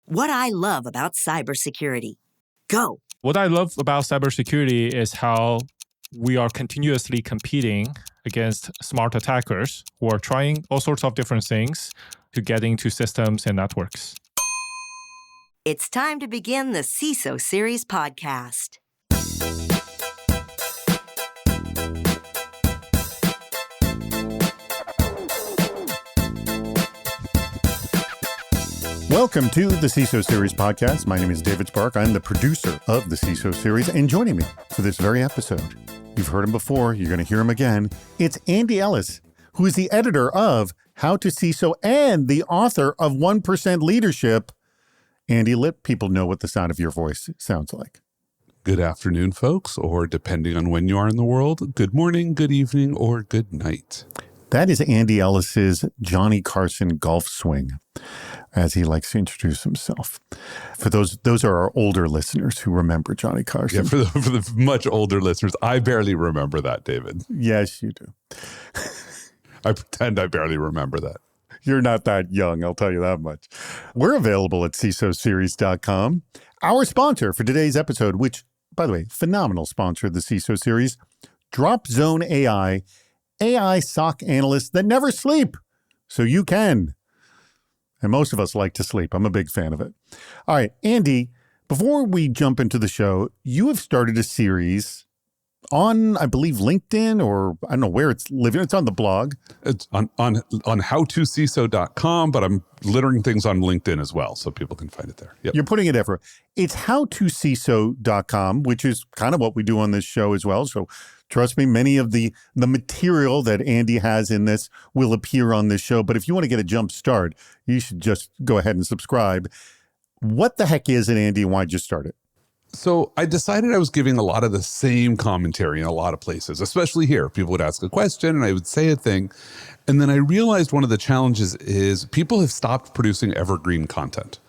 What I love about cybersecurity. Go. What I love about cybersecurity is how we are continuously competing against smart attackers who are trying all sorts of different things to get into systems and networks. It's time to begin the CISO Series podcast. Welcome to the CISO Series podcast. My name is David Spark. I'm the producer of the CISO Series, and joining me for this very episode, you've heard him before, you're going to hear him again. It's Andy Ellis, who is the editor of How to CISO and the author of 1% Leadership. Andy, let people know what the sound of your voice sounds like. Good afternoon, folks, or depending on when you are in the world, good morning, good evening, or good night. That is Andy Ellis's Johnny Carson golf swing, as he likes to introduce himself. For those are our older listeners who remember Johnny Carson. Yeah, for the much older listeners, I barely remember that, David. Yes, you do. I pretend I barely remember that. You're not that young, I'll tell you that much. We're available at CISOseries.com. Our sponsor for today's episode, which, by the way, phenomenal sponsor of the CISO series, Dropzone AI, AI SOC analysts that never sleep, so you can. And most of us like to sleep. I'm a big fan of it. All right, Andy, before we jump into the show, you have started a series on, I believe, LinkedIn, or I don't know where it's living. It's on the blog. It's on howtociso.com, but I'm littering things on LinkedIn as well, so people can find it there. Yep. You're putting it everywhere. It's howtociso.com, which is kind of what we do on this show as well. So trust me, many of the material that Andy has in this will appear on this show. But if you want to get a jump start, you should just go ahead and subscribe. What the heck is it, Andy, and why'd you start it? So I decided I was giving a lot of the same commentary in a lot of places, especially here. People would ask a question and I would say a thing. And then I realized one of the challenges is people have stopped producing evergreen content.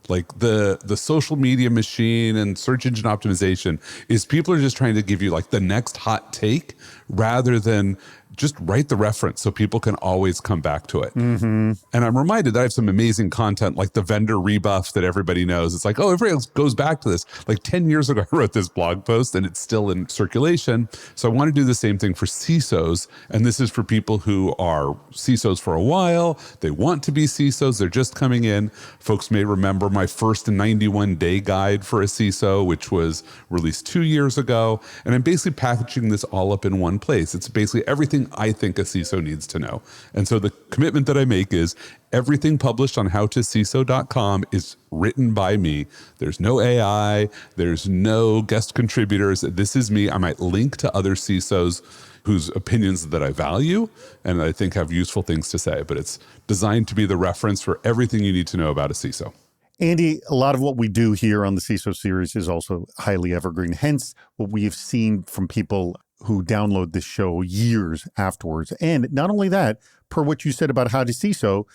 Like the social media machine and search engine optimization is people are just trying to give you like the next hot take rather than just write the reference so people can always come back to it. Mm-hmm. And I'm reminded that I have some amazing content like the vendor rebuff that everybody knows. It's like, oh, everybody else goes back to this. Like 10 years ago, I wrote this blog post and it's still in circulation. So I want to do the same thing for CISOs. And this is for people who are CISOs for a while. They want to be CISOs. They're just coming in. Folks may remember my first 91-day guide for a CISO, which was released 2 years ago. And I'm basically packaging this all up in one place. It's basically everything I think a CISO needs to know. And so the commitment that I make is everything published on howtociso.com is written by me. There's no AI, there's no guest contributors. This is me. I might link to other CISOs whose opinions that I value and I think have useful things to say, but it's designed to be the reference for everything you need to know about a CISO. Andy, a lot of what we do here on the CISO series is also highly evergreen. Hence, what we have seen from people who download this show years afterwards. And not only that, per what you said about how to CISO,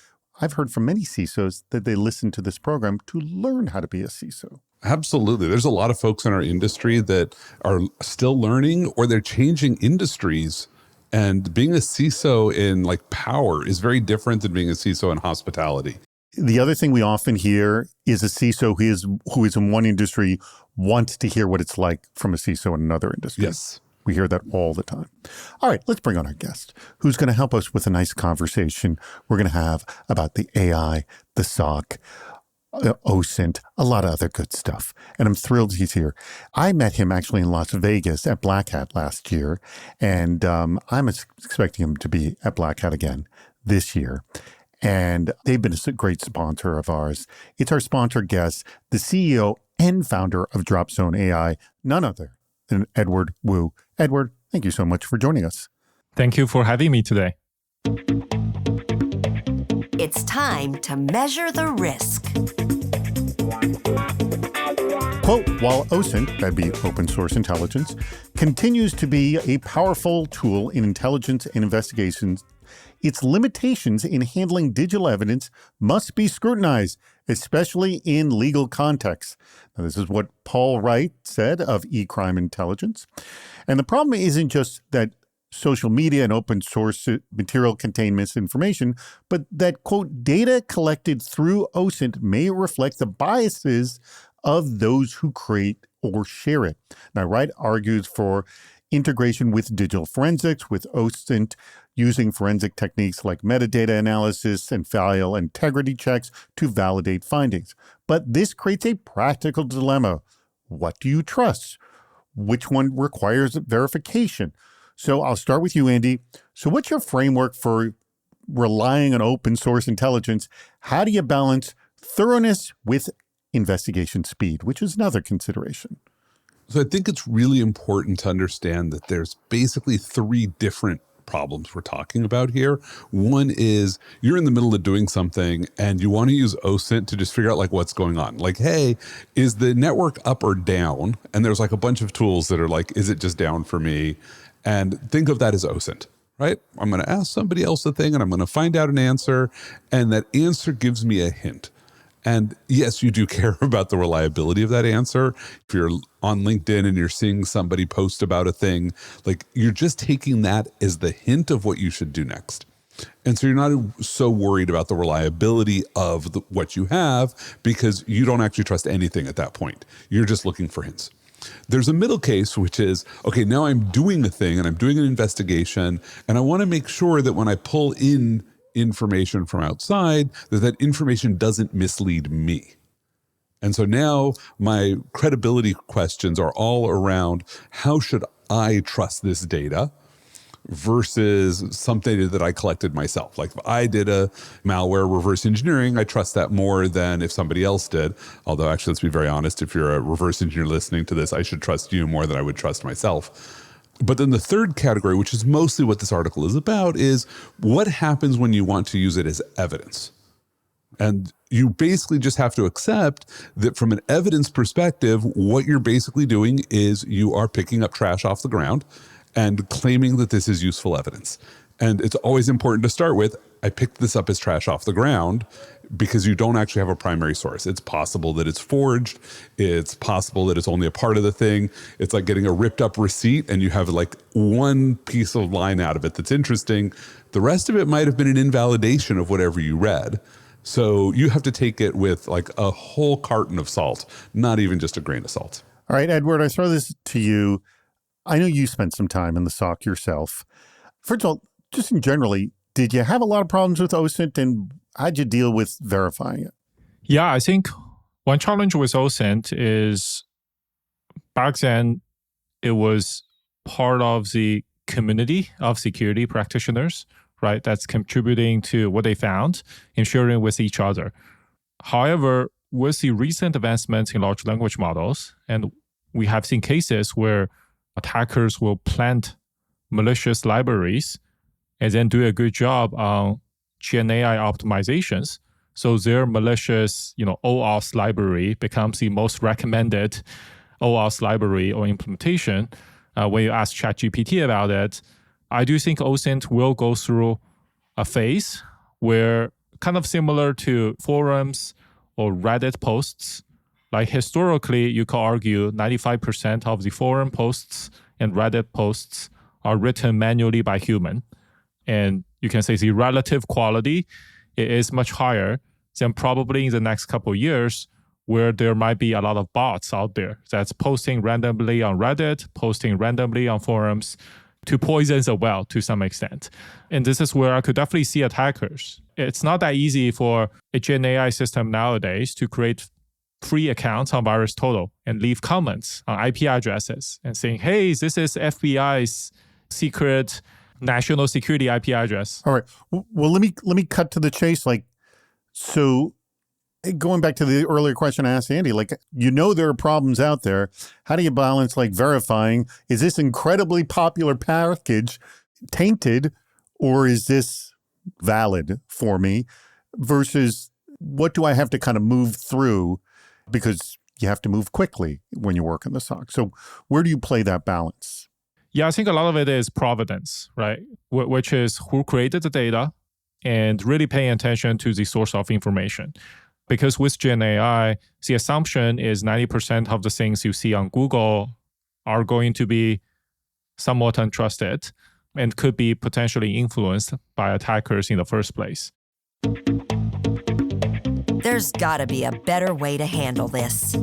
I've heard from many CISOs that they listen to this program to learn how to be a CISO. Absolutely. There's a lot of folks in our industry that are still learning or they're changing industries. And being a CISO in like power is very different than being a CISO in hospitality. The other thing we often hear is a CISO who is in one industry wants to hear what it's like from a CISO in another industry. Yes. We hear that all the time. All right, let's bring on our guest, who's going to help us with a nice conversation we're going to have about the AI, the SOC, OSINT, a lot of other good stuff. And I'm thrilled he's here. I met him actually in Las Vegas at Black Hat last year, and I'm expecting him to be at Black Hat again this year. And they've been a great sponsor of ours. It's our sponsor guest, the CEO and founder of Dropzone AI, none other than Edward Wu. Edward, thank you so much for joining us. Thank you for having me today. It's time to measure the risk. Quote, while OSINT, that'd be open source intelligence, continues to be a powerful tool in intelligence and investigations, its limitations in handling digital evidence must be scrutinized, especially in legal contexts. Now, this is what Paul Wright said of eCrime Intelligence. And the problem isn't just that social media and open source material contain misinformation, but that, quote, data collected through OSINT may reflect the biases of those who create or share it. Now, Wright argues for integration with digital forensics, with OSINT using forensic techniques like metadata analysis and file integrity checks to validate findings. But this creates a practical dilemma. What do you trust? Which one requires verification? So I'll start with you, Andy. So what's your framework for relying on open source intelligence? How do you balance thoroughness with investigation speed, which is another consideration? So I think it's really important to understand that there's basically three different problems we're talking about here. One is you're in the middle of doing something and you want to use OSINT to just figure out like what's going on. Like, hey, is the network up or down? And there's like a bunch of tools that are like, is it just down for me? And think of that as OSINT, right? I'm going to ask somebody else a thing and I'm going to find out an answer. And that answer gives me a hint. And yes, you do care about the reliability of that answer. If you're on LinkedIn and you're seeing somebody post about a thing, like you're just taking that as the hint of what you should do next. And so you're not so worried about the reliability of what you have because you don't actually trust anything at that point. You're just looking for hints. There's a middle case, which is, okay, now I'm doing a thing and I'm doing an investigation and I want to make sure that when I pull in information from outside, that information doesn't mislead me. And so now my credibility questions are all around how should I trust this data versus some data that I collected myself. Like if I did a malware reverse engineering, I trust that more than if somebody else did. Although actually, let's be very honest, if you're a reverse engineer listening to this, I should trust you more than I would trust myself. But then the third category, which is mostly what this article is about, is what happens when you want to use it as evidence. And you basically just have to accept that from an evidence perspective, what you're basically doing is you are picking up trash off the ground and claiming that this is useful evidence. And it's always important to start with, I picked this up as trash off the ground because you don't actually have a primary source. It's possible that it's forged. It's possible that it's only a part of the thing. It's like getting a ripped up receipt and you have like one piece of line out of it that's interesting. The rest of it might have been an invalidation of whatever you read. So you have to take it with like a whole carton of salt, not even just a grain of salt. All right, Edward, I throw this to you. I know you spent some time in the SOC yourself. First of all, just in generally, did you have a lot of problems with OSINT and how'd you deal with verifying it? Yeah, I think one challenge with OSINT is back then it was part of the community of security practitioners, right? That's contributing to what they found and sharing with each other. However, with the recent advancements in large language models, and we have seen cases where attackers will plant malicious libraries and then do a good job on GenAI optimizations. So their malicious, OAuth library becomes the most recommended OAuth library or implementation. When you ask ChatGPT about it, I do think OSINT will go through a phase where kind of similar to forums or Reddit posts. Like historically, you could argue 95% of the forum posts and Reddit posts are written manually by human. And you can say the relative quality is much higher than probably in the next couple of years where there might be a lot of bots out there that's posting randomly on Reddit, posting randomly on forums to poison the well to some extent. And this is where I could definitely see attackers. It's not that easy for a GenAI system nowadays to create free accounts on VirusTotal and leave comments on IP addresses and saying, hey, this is FBI's secret national security IP address. All right. Well, let me cut to the chase. So going back to the earlier question I asked Andy, there are problems out there. How do you balance verifying, is this incredibly popular package tainted or is this valid for me versus what do I have to kind of move through because you have to move quickly when you work in the SOC. So where do you play that balance? Yeah, I think a lot of it is provenance, right? Which is who created the data and really paying attention to the source of information. Because with GenAI, the assumption is 90% of the things you see on Google are going to be somewhat untrusted and could be potentially influenced by attackers in the first place. There's gotta be a better way to handle this.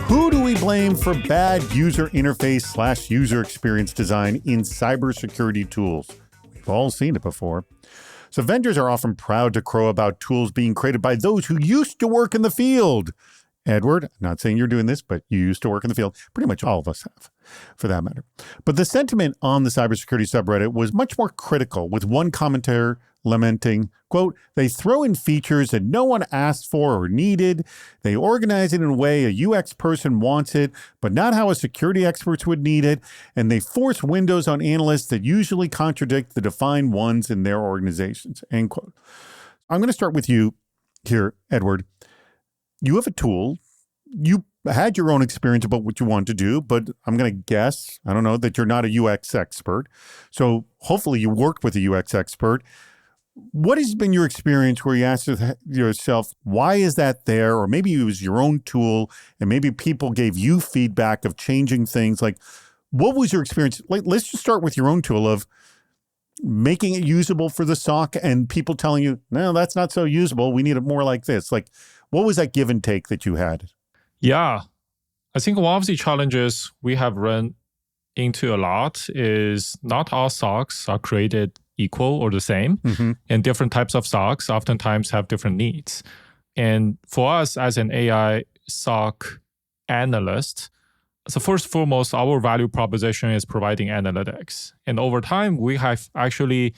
Who do we blame for bad user interface / user experience design in cybersecurity tools? We've all seen it before. So vendors are often proud to crow about tools being created by those who used to work in the field. Edward, I'm not saying you're doing this, but you used to work in the field. Pretty much all of us have, for that matter. But the sentiment on the cybersecurity subreddit was much more critical, with one commentator lamenting, quote, "They throw in features that no one asked for or needed. They organize it in a way a UX person wants it, but not how a security expert would need it. And they force windows on analysts that usually contradict the defined ones in their organizations," end quote. I'm going to start with you here, Edward. You have a tool. You had your own experience about what you want to do, but I'm going to guess, I don't know, that you're not a UX expert. So hopefully you worked with a UX expert. What has been your experience where you asked yourself, why is that there? Or maybe it was your own tool and maybe people gave you feedback of changing things. Like, what was your experience? Like, let's just start with your own tool of making it usable for the SOC and people telling you, no, that's not so usable. We need it more like this. Like, what was that give and take that you had? Yeah, I think one of the challenges we have run into a lot is not all SOCs are created equal or the same. Mm-hmm. And different types of SOCs oftentimes have different needs. And for us as an AI SOC analyst, so first and foremost, our value proposition is providing analytics. And over time, we have actually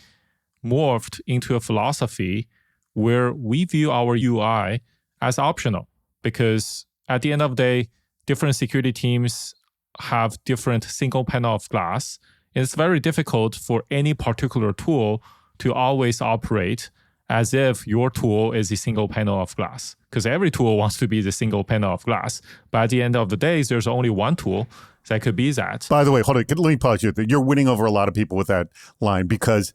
morphed into a philosophy where we view our UI as optional, because at the end of the day, different security teams have different single pane of glass. And it's very difficult for any particular tool to always operate as if your tool is a single panel of glass, because every tool wants to be the single panel of glass. But at the end of the day, there's only one tool that could be that. By the way, hold on, let me pause you. You're winning over a lot of people with that line, because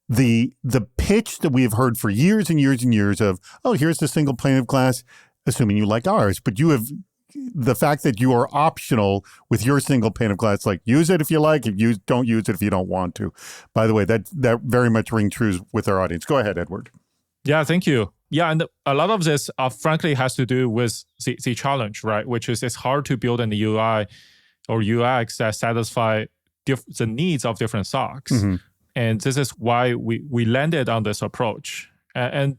the pitch that we have heard for years and years and years of, oh, here's the single pane of glass, assuming you like ours, but you have the fact that you are optional with your single pane of glass, like use it if you like, if you don't use it if you don't want to. By the way, that very much rings true with our audience. Go ahead, Edward. Yeah, thank you. Yeah, and a lot of this, frankly, has to do with the challenge, right? Which is it's hard to build an UI or UX that satisfy the needs of different SOCs. Mm-hmm. And this is why we landed on this approach. And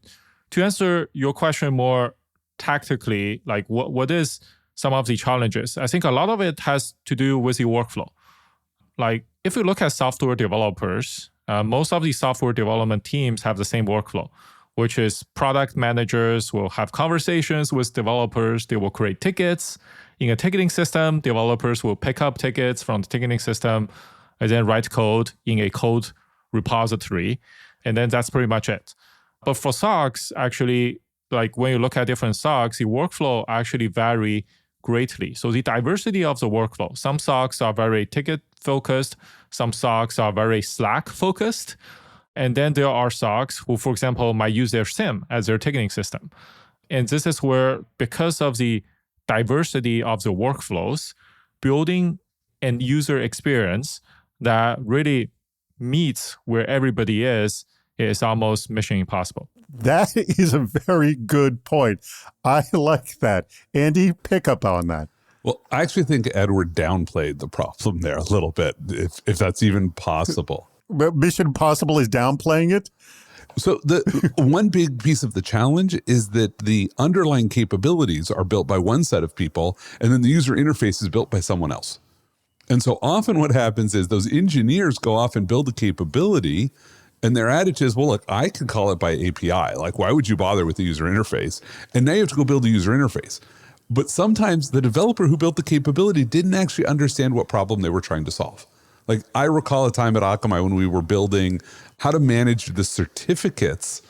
to answer your question more tactically, like what is some of the challenges? I think a lot of it has to do with the workflow. Like if you look at software developers, most of the software development teams have the same workflow, which is product managers will have conversations with developers. They will create tickets in a ticketing system. Developers will pick up tickets from the ticketing system and then write code in a code repository. And then that's pretty much it. But for SOCs, actually, like when you look at different SOCs, the workflow actually vary greatly. So the diversity of the workflow, some SOCs are very ticket focused, some SOCs are very Slack focused. And then there are SOCs who, for example, might use their SIEM as their ticketing system. And this is where, because of the diversity of the workflows, building an user experience that really meets where everybody is almost mission impossible. That is a very good point. I like that. Andy, pick up on that. Well, I actually think Edward downplayed the problem there a little bit, if that's even possible. Mission Impossible is downplaying it? So the one big piece of the challenge is that the underlying capabilities are built by one set of people, and then the user interface is built by someone else. And so often what happens is those engineers go off and build a capability, and their attitude is, well, look, I could call it by API. Like, why would you bother with the user interface? And now you have to go build a user interface. But sometimes the developer who built the capability didn't actually understand what problem they were trying to solve. Like, I recall a time at Akamai when we were building how to manage the certificates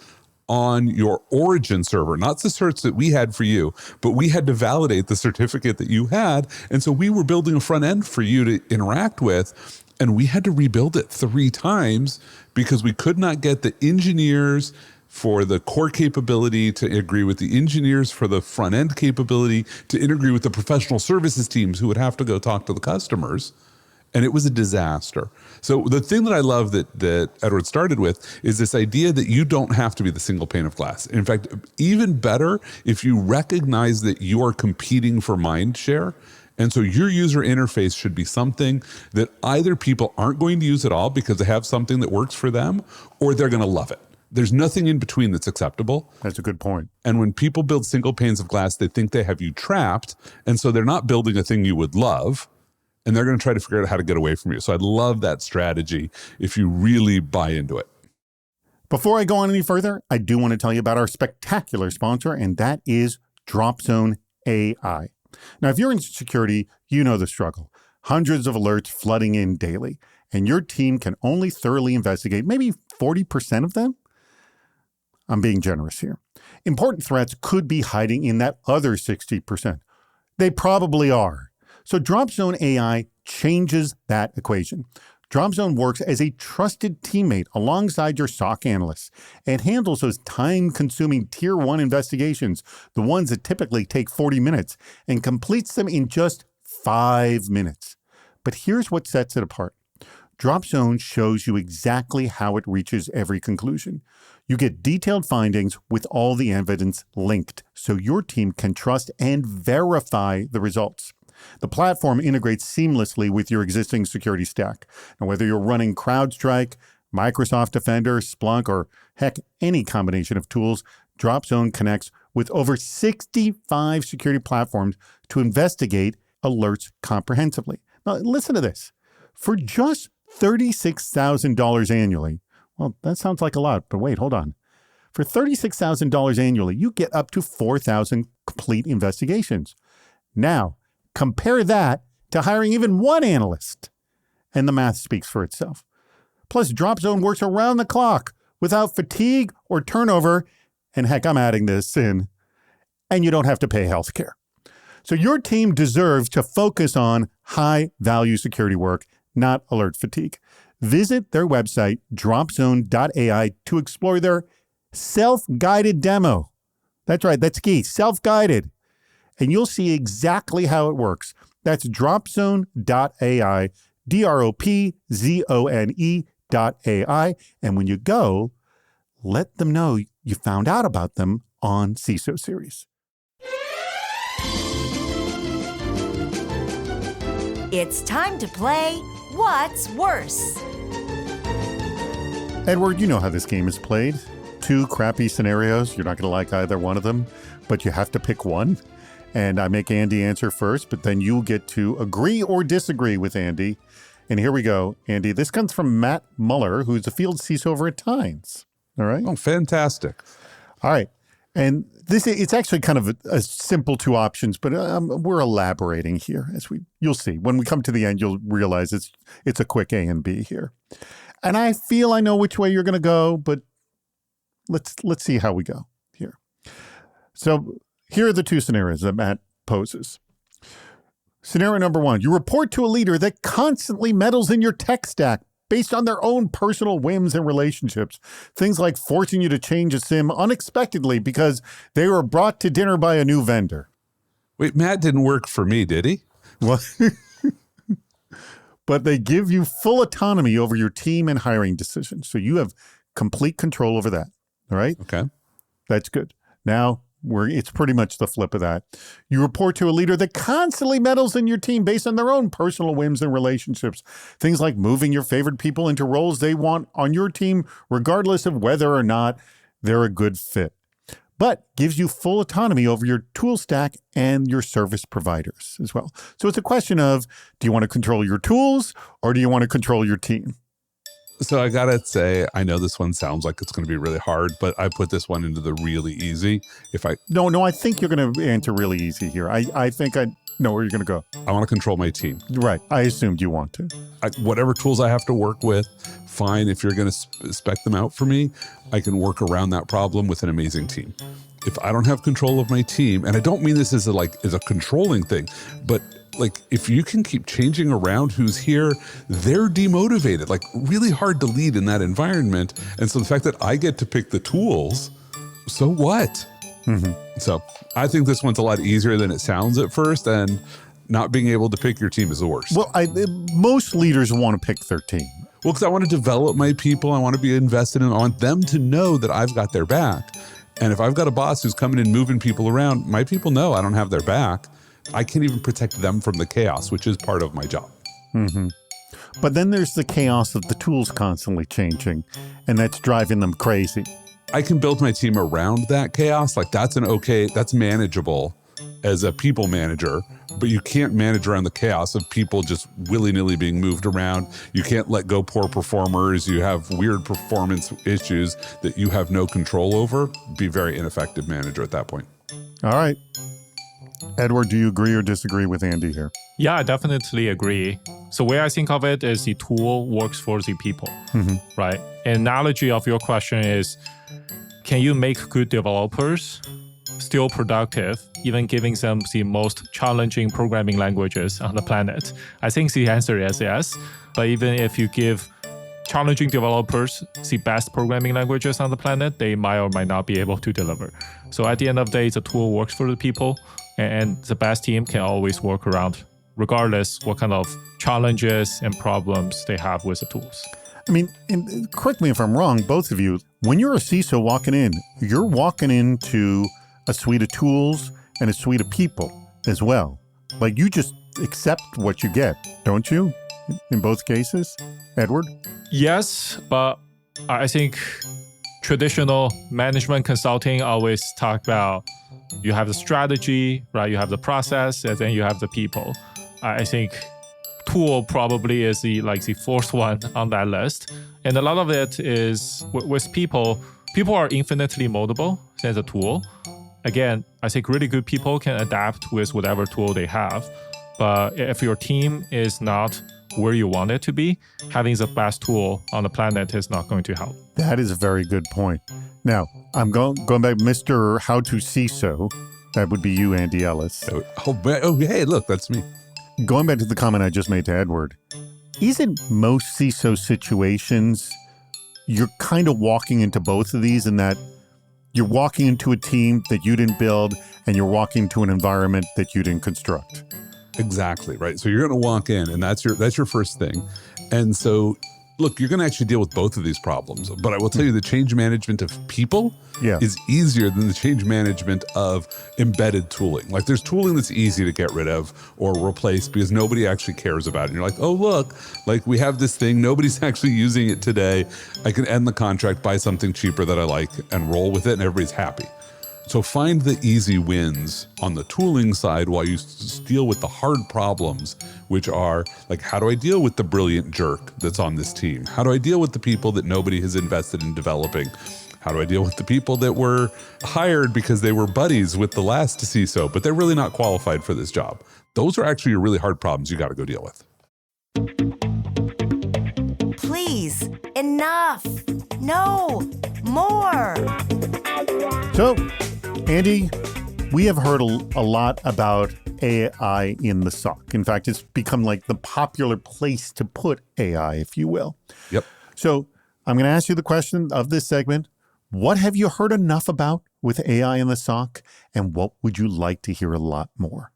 on your origin server, not the certs that we had for you, but we had to validate the certificate that you had. And so we were building a front end for you to interact with, and we had to rebuild it 3 times because we could not get the engineers for the core capability to agree with the engineers for the front end capability to integrate with the professional services teams who would have to go talk to the customers. and it was a disaster. So the thing that I love that Edward started with is this idea that you don't have to be the single pane of glass. In fact, even better, if you recognize that you are competing for mind share, and so your user interface should be something that either people aren't going to use at all because they have something that works for them, or they're going to love it. There's nothing in between that's acceptable. That's a good point. And when people build single panes of glass, they think they have you trapped. And so they're not building a thing you would love, and they're going to try to figure out how to get away from you. So I love that strategy if you really buy into it. Before I go on any further, I do want to tell you about our spectacular sponsor, and that is Dropzone AI. Now, if you're in security, you know the struggle. Hundreds of alerts flooding in daily, and your team can only thoroughly investigate maybe 40% of them. I'm being generous here. Important threats could be hiding in that other 60%. They probably are. So Dropzone AI changes that equation. Dropzone works as a trusted teammate alongside your SOC analysts and handles those time-consuming Tier 1 investigations, the ones that typically take 40 minutes, and completes them in just 5 minutes. But here's what sets it apart. Dropzone shows you exactly how it reaches every conclusion. You get detailed findings with all the evidence linked, so your team can trust and verify the results. The platform integrates seamlessly with your existing security stack. Now, whether you're running CrowdStrike, Microsoft Defender, Splunk, or heck, any combination of tools, Dropzone connects with over 65 security platforms to investigate alerts comprehensively. Now, listen to this. For just $36,000 annually, well, that sounds like a lot, but wait, hold on. For $36,000 annually, you get up to 4,000 complete investigations. Now, compare that to hiring even one analyst, and the math speaks for itself. Plus, Dropzone works around the clock without fatigue or turnover, and heck, I'm adding this in, and you don't have to pay health care. So your team deserves to focus on high-value security work, not alert fatigue. Visit their website, dropzone.ai, to explore their self-guided demo. That's right, that's key, self-guided. And you'll see exactly how it works. That's dropzone.ai, dropzone.ai. And when you go, let them know you found out about them on CISO Series. It's time to play What's Worse? Edward, you know how this game is played. 2 crappy scenarios. You're not going to like either one of them, but you have to pick one. And I make Andy answer first, but then you get to agree or disagree with Andy. And here we go, Andy. This comes from Matt Muller, who's a field CISO over at Tynes. All right? Oh, fantastic. All right. And it's actually kind of a simple 2 options, but we're elaborating here you'll see. When we come to the end, you'll realize it's a quick A and B here. And I feel I know which way you're going to go, but let's see how we go here. So here are the 2 scenarios that Matt poses. Scenario number 1, you report to a leader that constantly meddles in your tech stack based on their own personal whims and relationships. Things like forcing you to change a SIM unexpectedly because they were brought to dinner by a new vendor. Wait, Matt didn't work for me, did he? Well, but they give you full autonomy over your team and hiring decisions. So you have complete control over that. All right? Okay. That's good. Now, it's pretty much the flip of that. You report to a leader that constantly meddles in your team based on their own personal whims and relationships. Things like moving your favorite people into roles they want on your team, regardless of whether or not they're a good fit. But gives you full autonomy over your tool stack and your service providers as well. So it's a question of, do you want to control your tools or do you want to control your team? So I gotta say, I know this one sounds like it's going to be really hard, but I put this one into the really easy. No, I think you're going to answer really easy here. I think I know where you're going to go. I want to control my team. Right. I assumed you want to. Whatever tools I have to work with, fine. If you're going to spec them out for me, I can work around that problem with an amazing team. If I don't have control of my team, and I don't mean this as a controlling thing, but like if you can keep changing around who's here, they're demotivated, like really hard to lead in that environment. And so the fact that I get to pick the tools, so what? Mm-hmm. So I think this one's a lot easier than it sounds at first. And not being able to pick your team is the worst. Well, most leaders want to pick their team. Well, because I want to develop my people. I want to be invested in. I want them to know that I've got their back. And if I've got a boss who's coming in moving people around, my people know I don't have their back. I can't even protect them from the chaos, which is part of my job. Mm-hmm. But then there's the chaos of the tools constantly changing, and that's driving them crazy. I can build my team around that chaos. Like that's manageable as a people manager, but you can't manage around the chaos of people just willy-nilly being moved around. You can't let go poor performers. You have weird performance issues that you have no control over. Be very ineffective manager at that point. All right. Edward, do you agree or disagree with Andy here? Yeah, I definitely agree. So where I think of it is the tool works for the people, right? An analogy of your question is, can you make good developers still productive, even giving them the most challenging programming languages on the planet? I think the answer is yes. But even if you give challenging developers the best programming languages on the planet, they might or might not be able to deliver. So at the end of the day, the tool works for the people, and the best team can always work around, regardless what kind of challenges and problems they have with the tools. I mean, and correct me if I'm wrong, both of you, when you're a CISO walking in, you're walking into a suite of tools and a suite of people as well. Like you just accept what you get, don't you? In both cases, Edward? Yes, but I think traditional management consulting always talk about you have the strategy, right? You have the process, and then you have the people. I think tool probably is the fourth one on that list. And a lot of it is with people. People are infinitely moldable as a tool. Again, I think really good people can adapt with whatever tool they have. But if your team is not where you want it to be, having the best tool on the planet is not going to help. That is a very good point. Now, I'm going back, Mr. How to CISO. That would be you, Andy Ellis. Oh, hey, look, that's me. Going back to the comment I just made to Edward, isn't most CISO situations, you're kind of walking into both of these in that you're walking into a team that you didn't build and you're walking into an environment that you didn't construct. Exactly, right? So you're going to walk in and that's your first thing. And so, look, you're going to actually deal with both of these problems. But I will tell you the change management of people is easier than the change management of embedded tooling. Like there's tooling that's easy to get rid of or replace because nobody actually cares about it. And you're like, oh, look, like we have this thing. Nobody's actually using it today. I can end the contract, buy something cheaper that I like and roll with it and everybody's happy. So find the easy wins on the tooling side while you deal with the hard problems, which are like, how do I deal with the brilliant jerk that's on this team? How do I deal with the people that nobody has invested in developing? How do I deal with the people that were hired because they were buddies with the last CISO, but they're really not qualified for this job? Those are actually really hard problems you got to go deal with. Please, enough. No, more. So, Andy, we have heard a lot about AI in the SOC. In fact, it's become like the popular place to put AI, if you will. Yep. So I'm going to ask you the question of this segment. What have you heard enough about with AI in the SOC? And what would you like to hear a lot more?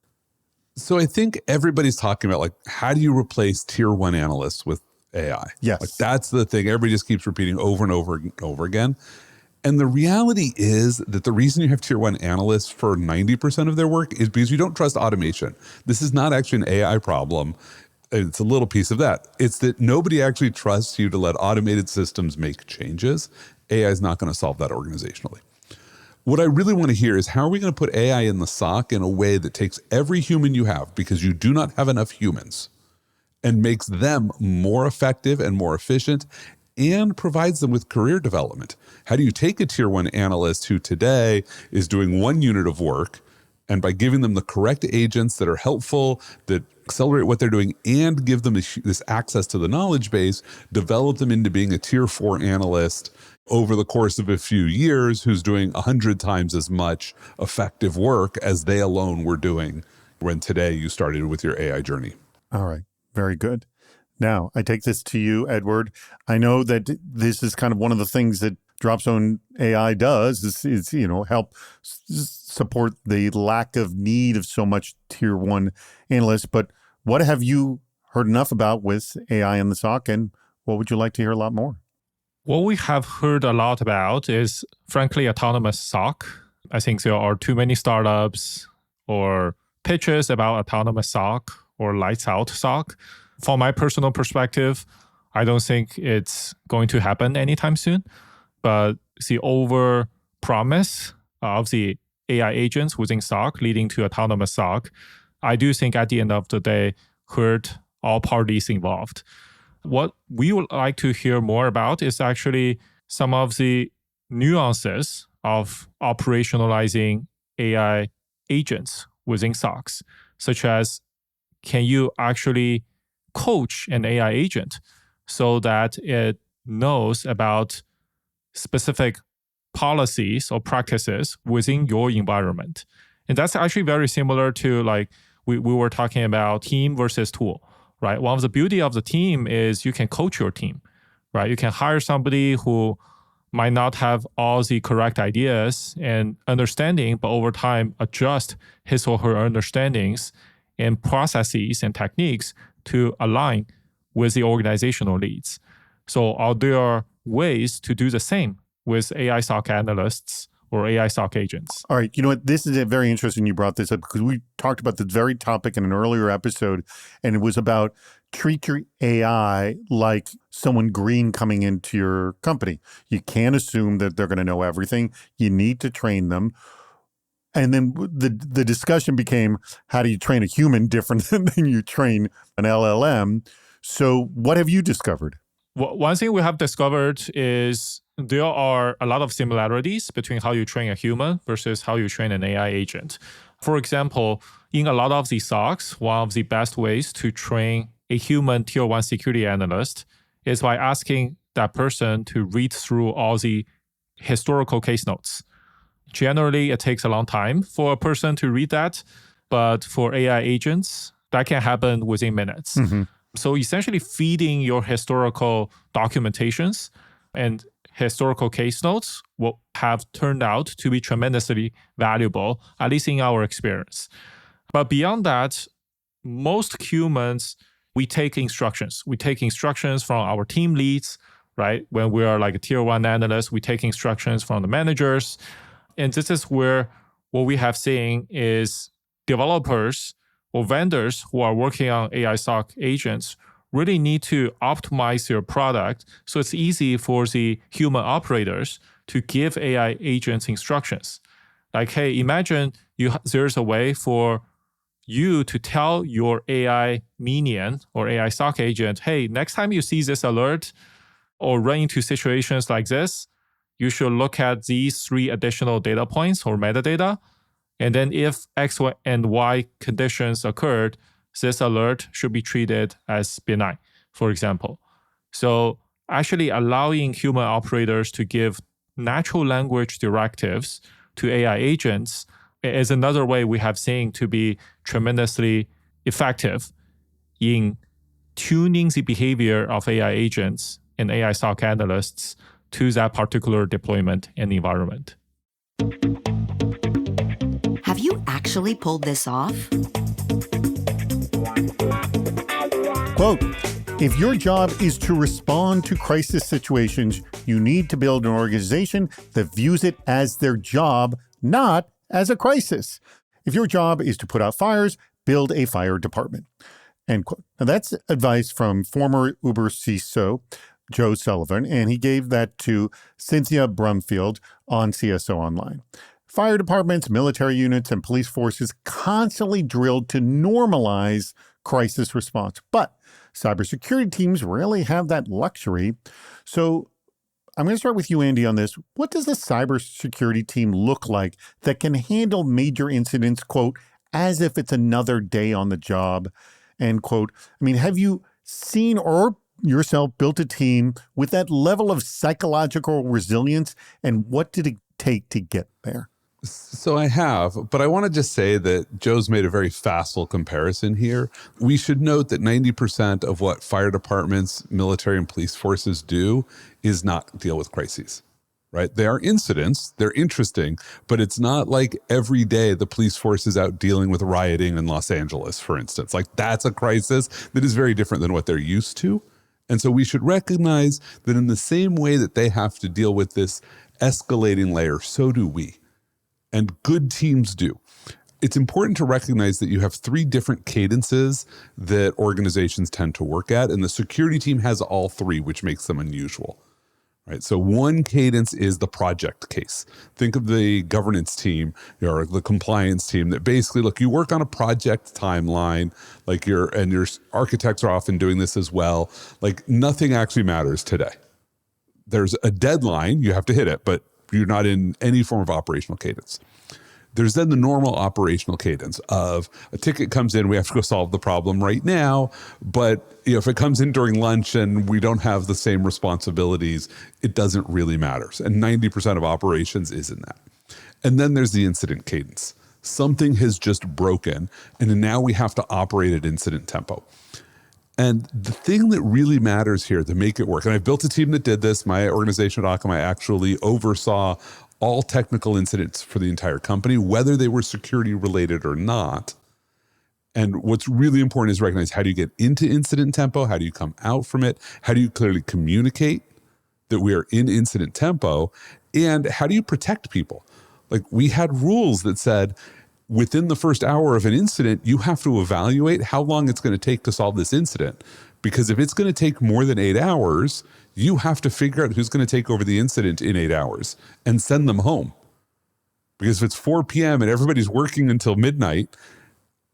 So I think everybody's talking about like, how do you replace tier one analysts with AI? Yes. Like that's the thing everybody just keeps repeating over and over and over again. And the reality is that the reason you have tier one analysts for 90% of their work is because you don't trust automation. This is not actually an AI problem. It's a little piece of that. It's that nobody actually trusts you to let automated systems make changes. AI is not going to solve that organizationally. What I really want to hear is how are we going to put AI in the SOC in a way that takes every human you have, because you do not have enough humans, and makes them more effective and more efficient and provides them with career development. How do you take a tier one analyst who today is doing one unit of work, and by giving them the correct agents that are helpful, that accelerate what they're doing and give them this access to the knowledge base, develop them into being a tier 4 analyst over the course of a few years who's doing 100 times as much effective work as they alone were doing when today you started with your AI journey. All right. Very good. Now, I take this to you, Edward. I know that this is kind of one of the things that Dropzone AI does is help support the lack of need of so much tier one analysts. But what have you heard enough about with AI in the SOC, and what would you like to hear a lot more? What we have heard a lot about is, frankly, autonomous SOC. I think there are too many startups or pitches about autonomous SOC or lights out SOC. From my personal perspective, I don't think it's going to happen anytime soon. But the over promise of the AI agents within SOC leading to autonomous SOC, I do think at the end of the day, hurt all parties involved. What we would like to hear more about is actually some of the nuances of operationalizing AI agents within SOCs, such as can you actually coach an AI agent so that it knows about specific policies or practices within your environment. And that's actually very similar to like we were talking about team versus tool, right? One of the beauty of the team is you can coach your team, right? You can hire somebody who might not have all the correct ideas and understanding, but over time adjust his or her understandings and processes and techniques to align with the organizational needs. So are there ways to do the same with AI SOC analysts or AI SOC agents? All right. You know what? This is very interesting you brought this up because we talked about this very topic in an earlier episode, and it was about treat your AI like someone green coming into your company. You can't assume that they're going to know everything. You need to train them. And then the discussion became, how do you train a human different than you train an LLM? So what have you discovered? Well, one thing we have discovered is there are a lot of similarities between how you train a human versus how you train an AI agent. For example, in a lot of the SOCs, one of the best ways to train a human tier one security analyst is by asking that person to read through all the historical case notes. Generally, it takes a long time for a person to read that, but for AI agents, that can happen within minutes. Mm-hmm. So essentially feeding your historical documentations and historical case notes will have turned out to be tremendously valuable, at least in our experience. But beyond that, most humans, we take instructions. We take instructions from our team leads, right? When we are like a tier one analyst, we take instructions from the managers. And this is where what we have seen is developers or vendors who are working on AI SOC agents really need to optimize their product so it's easy for the human operators to give AI agents instructions. Like, hey, imagine there's a way for you to tell your AI minion or AI SOC agent, hey, next time you see this alert or run into situations like this, you should look at these 3 additional data points or metadata. And then if X and Y conditions occurred, this alert should be treated as benign, for example. So actually allowing human operators to give natural language directives to AI agents is another way we have seen to be tremendously effective in tuning the behavior of AI agents and AI SOC analysts to that particular deployment and environment. Have you actually pulled this off? Quote, if your job is to respond to crisis situations, you need to build an organization that views it as their job, not as a crisis. If your job is to put out fires, build a fire department. End quote. Now that's advice from former Uber CISO, Joe Sullivan, and he gave that to Cynthia Brumfield on CSO Online. Fire departments, military units, and police forces constantly drilled to normalize crisis response. But cybersecurity teams rarely have that luxury. So I'm going to start with you, Andy, on this. What does a cybersecurity team look like that can handle major incidents, quote, as if it's another day on the job, end quote? I mean, have you seen or yourself built a team with that level of psychological resilience, and what did it take to get there? So I have, but I want to just say that Joe's made a very facile comparison here. We should note that 90% of what fire departments, military, and police forces do is not deal with crises, right? They are incidents, they're interesting, but it's not like every day the police force is out dealing with rioting in Los Angeles, for instance. Like that's a crisis that is very different than what they're used to. And so we should recognize that in the same way that they have to deal with this escalating layer, so do we. And good teams do. It's important to recognize that you have 3 different cadences that organizations tend to work at, and the security team has all 3, which makes them unusual. Right? So one cadence is the project case. Think of the governance team or the compliance team that basically, look, you work on a project timeline, like your architects are often doing this as well. Like nothing actually matters today. There's a deadline, you have to hit it, but you're not in any form of operational cadence. There's then the normal operational cadence of a ticket comes in, we have to go solve the problem right now. But if it comes in during lunch and we don't have the same responsibilities, it doesn't really matter. And 90% of operations is in that. And then there's the incident cadence. Something has just broken, and now we have to operate at incident tempo. And the thing that really matters here to make it work, and I've built a team that did this, my organization at Akamai actually oversaw all technical incidents for the entire company, whether they were security related or not. And what's really important is recognize, how do you get into incident tempo? How do you come out from it? How do you clearly communicate that we are in incident tempo? And how do you protect people? Like we had rules that said, within the first hour of an incident, you have to evaluate how long it's going to take to solve this incident. Because if it's going to take more than 8 hours, you have to figure out who's going to take over the incident in 8 hours and send them home. Because if it's 4 p.m. and everybody's working until midnight,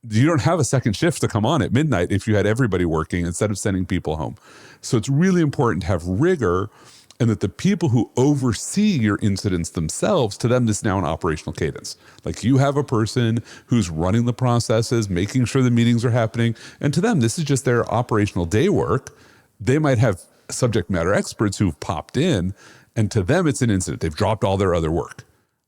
you don't have a second shift to come on at midnight if you had everybody working instead of sending people home. So it's really important to have rigor, and that the people who oversee your incidents themselves, to them, this is now an operational cadence. Like you have a person who's running the processes, making sure the meetings are happening. And to them, this is just their operational day work. They might have subject matter experts who've popped in, and to them, it's an incident. They've dropped all their other work.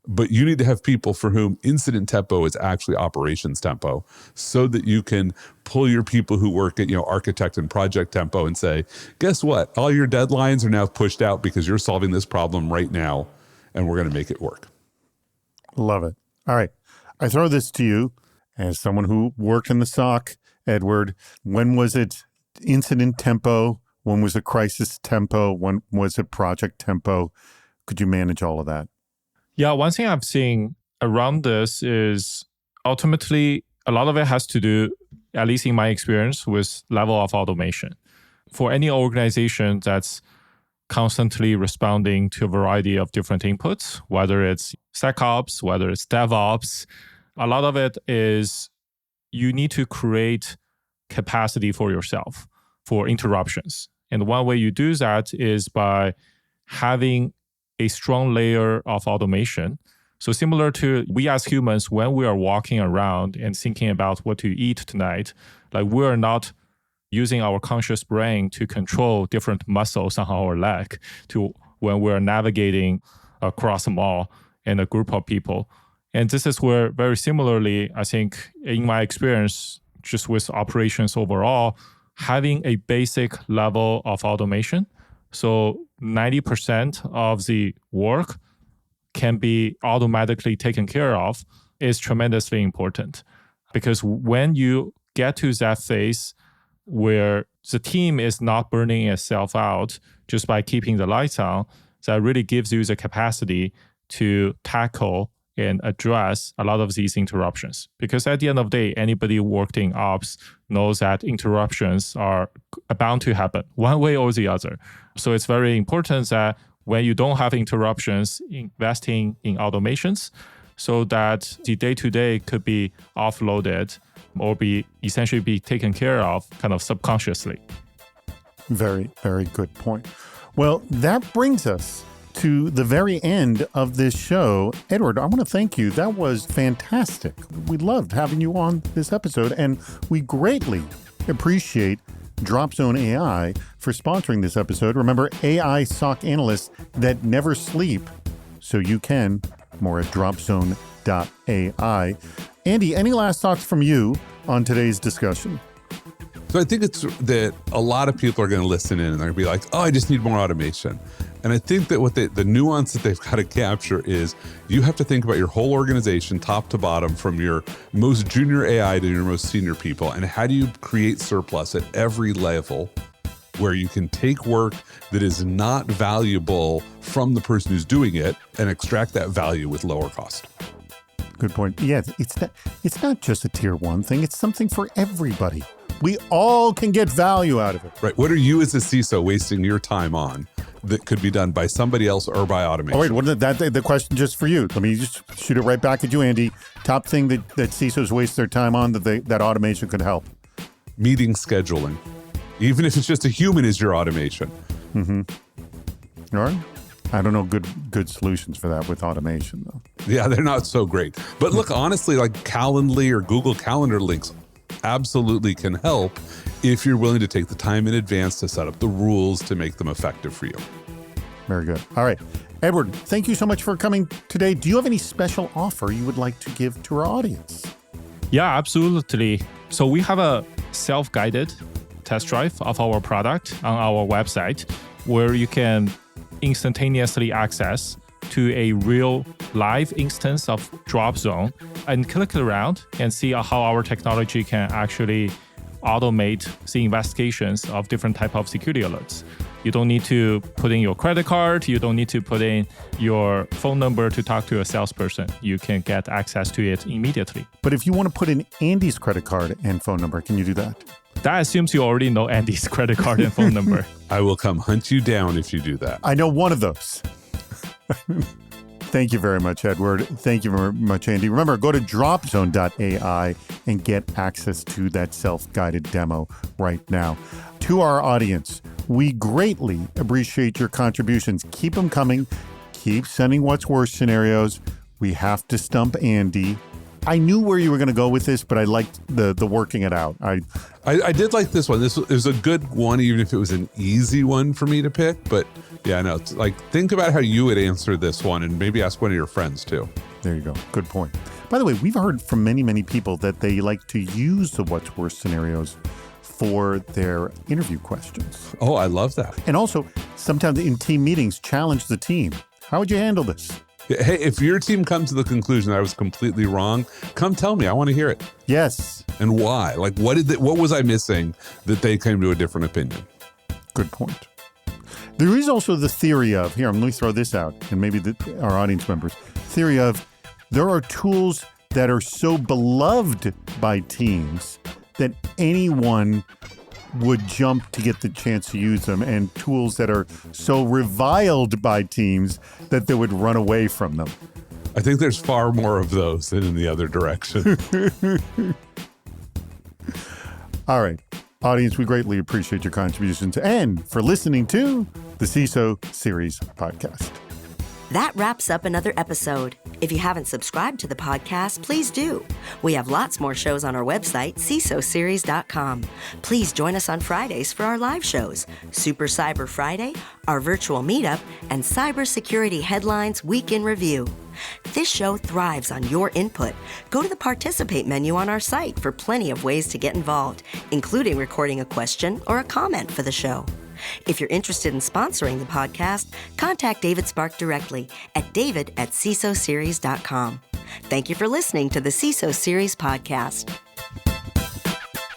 But you need to have people for whom incident tempo is actually operations tempo, so that you can pull your people who work at, architect and project tempo and say, guess what? All your deadlines are now pushed out because you're solving this problem right now, and we're going to make it work. Love it. All right. I throw this to you as someone who worked in the SOC, Edward. When was it incident tempo? When was it crisis tempo? When was it project tempo? Could you manage all of that? Yeah, one thing I've seen around this is ultimately a lot of it has to do, at least in my experience, with level of automation. For any organization that's constantly responding to a variety of different inputs, whether it's SecOps, whether it's DevOps, a lot of it is you need to create capacity for yourself for interruptions. And one way you do that is by having a strong layer of automation. So similar to we as humans, when we are walking around and thinking about what to eat tonight, like we are not using our conscious brain to control different muscles on our leg to when we're navigating across a mall and a group of people. And this is where very similarly, I think in my experience, just with operations overall, having a basic level of automation. So 90% of the work can be automatically taken care of is tremendously important. Because when you get to that phase where the team is not burning itself out just by keeping the lights on, that really gives you the capacity to tackle and address a lot of these interruptions. Because at the end of the day, anybody who worked in ops knows that interruptions are bound to happen one way or the other. So it's very important that when you don't have interruptions, investing in automations so that the day-to-day could be offloaded or be essentially be taken care of kind of subconsciously. Very, very good point. Well, that brings us to the very end of this show. Edward, I want to thank you. That was fantastic. We loved having you on this episode, and we greatly appreciate Dropzone AI for sponsoring this episode. Remember, AI SOC analysts that never sleep so you can More at dropzone.ai. Andy, any last thoughts from you on today's discussion? So I think it's that a lot of people are going to listen in and they're going to be like, oh, I just need more automation. And I think that the nuance that they've got to capture is you have to think about your whole organization, top to bottom, from your most junior AI to your most senior people. And how do you create surplus at every level where you can take work that is not valuable from the person who's doing it and extract that value with lower cost? Good point. Yeah, it's not just a tier one thing. It's something for everybody. We all can get value out of it. Right. What are you as a CISO wasting your time on that could be done by somebody else or by automation? Oh, wait, wasn't that the question just for you? Let me just shoot it right back at you, Andy. Top thing that CISOs waste their time on that automation could help? Meeting scheduling. Even if it's just a human is your automation. Mm-hmm. All right. I don't know good solutions for that with automation, though. Yeah, they're not so great. But look, honestly, like Calendly or Google Calendar links absolutely can help if you're willing to take the time in advance to set up the rules to make them effective for you. Very good. All right. Edward, thank you so much for coming today. Do you have any special offer you would like to give to our audience? Yeah, absolutely. So we have a self-guided test drive of our product on our website where you can instantaneously access to a real live instance of DropZone and click around and see how our technology can actually automate the investigations of different type of security alerts. You don't need to put in your credit card. You don't need to put in your phone number to talk to a salesperson. You can get access to it immediately. But if you want to put in Andy's credit card and phone number, can you do that? That assumes you already know Andy's credit card and phone number. I will come hunt you down if you do that. I know one of those. Thank you very much, Edward. Thank you very much, Andy. Remember, go to dropzone.ai and get access to that self-guided demo right now. To our audience, we greatly appreciate your contributions. Keep them coming. Keep sending what's worse scenarios. We have to stump Andy. I knew where you were going to go with this, but I liked the working it out. I did like this one. This was a good one, even if it was an easy one for me to pick. But yeah, no, it's like, think about how you would answer this one and maybe ask one of your friends too. There you go. Good point. By the way, we've heard from many, many people that they like to use the what's worse scenarios for their interview questions. Oh, I love that. And also, sometimes in team meetings, challenge the team. How would you handle this? Hey, if your team comes to the conclusion that I was completely wrong, come tell me. I want to hear it. Yes. And why? Like, what was I missing that they came to a different opinion? Good point. There is also the theory of, here, let me throw this out, and maybe our audience members, theory of there are tools that are so beloved by teams that anyone would jump to get the chance to use them, and tools that are so reviled by teams that they would run away from them. I think there's far more of those than in the other direction. All right. Audience, we greatly appreciate your contributions and for listening to the CISO Series podcast. That wraps up another episode. If you haven't subscribed to the podcast, please do. We have lots more shows on our website, CISOseries.com. Please join us on Fridays for our live shows, Super Cyber Friday, our virtual meetup, and Cybersecurity Headlines Week in Review. This show thrives on your input. Go to the Participate menu on our site for plenty of ways to get involved, including recording a question or a comment for the show. If you're interested in sponsoring the podcast, contact David Spark directly at david@cisoseries.com. Thank you for listening to the CISO Series podcast.